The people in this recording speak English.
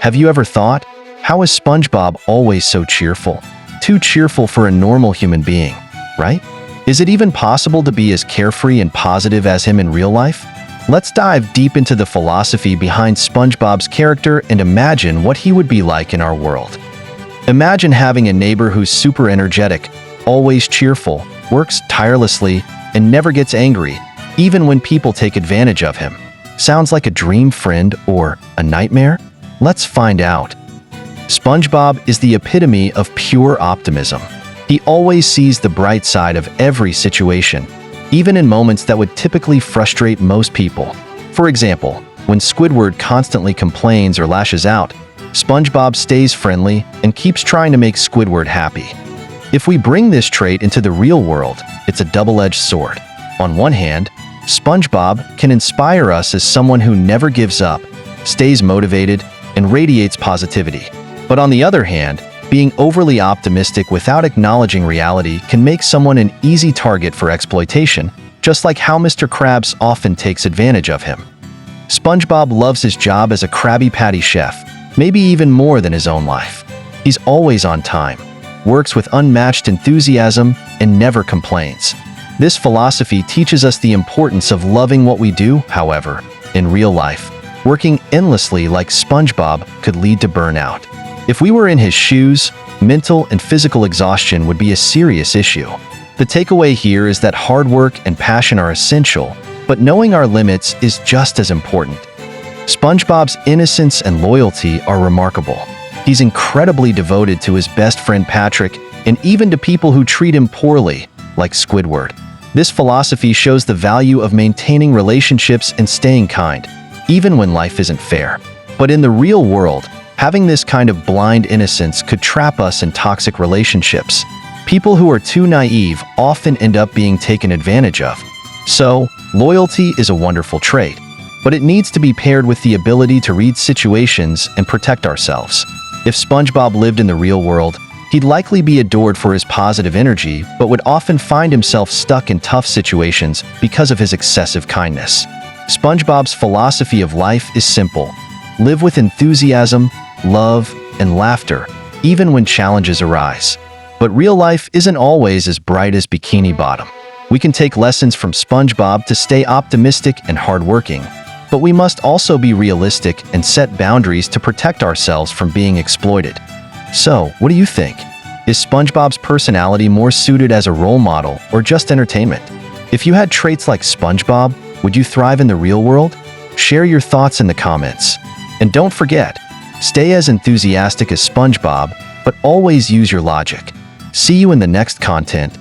Have you ever thought, how is SpongeBob always so cheerful? Too cheerful for a normal human being, right? Is it even possible to be as carefree and positive as him in real life? Let's dive deep into the philosophy behind SpongeBob's character and imagine what he would be like in our world. Imagine having a neighbor who's super energetic, always cheerful, works tirelessly, and never gets angry, even when people take advantage of him. Sounds like a dream friend or a nightmare? Let's find out. SpongeBob is the epitome of pure optimism. He always sees the bright side of every situation, even in moments that would typically frustrate most people. For example, when Squidward constantly complains or lashes out, SpongeBob stays friendly and keeps trying to make Squidward happy. If we bring this trait into the real world, it's a double-edged sword. On one hand, SpongeBob can inspire us as someone who never gives up, stays motivated, and radiates positivity. But on the other hand, being overly optimistic without acknowledging reality can make someone an easy target for exploitation, just like how Mr. Krabs often takes advantage of him. SpongeBob loves his job as a Krabby Patty chef, maybe even more than his own life. He's always on time, works with unmatched enthusiasm, and never complains. This philosophy teaches us the importance of loving what we do. However, in real life, working endlessly like SpongeBob could lead to burnout. If we were in his shoes, mental and physical exhaustion would be a serious issue. The takeaway here is that hard work and passion are essential, but knowing our limits is just as important. SpongeBob's innocence and loyalty are remarkable. He's incredibly devoted to his best friend Patrick and even to people who treat him poorly, like Squidward. This philosophy shows the value of maintaining relationships and staying kind, even when life isn't fair. But in the real world, having this kind of blind innocence could trap us in toxic relationships. People who are too naive often end up being taken advantage of. So, loyalty is a wonderful trait, but it needs to be paired with the ability to read situations and protect ourselves. If SpongeBob lived in the real world, he'd likely be adored for his positive energy, but would often find himself stuck in tough situations because of his excessive kindness. SpongeBob's philosophy of life is simple. Live with enthusiasm, love, and laughter, even when challenges arise. But real life isn't always as bright as Bikini Bottom. We can take lessons from SpongeBob to stay optimistic and hardworking, but we must also be realistic and set boundaries to protect ourselves from being exploited. So, what do you think? Is SpongeBob's personality more suited as a role model or just entertainment? If you had traits like SpongeBob, would you thrive in the real world? Share your thoughts in the comments. And don't forget, stay as enthusiastic as SpongeBob, but always use your logic. See you in the next content.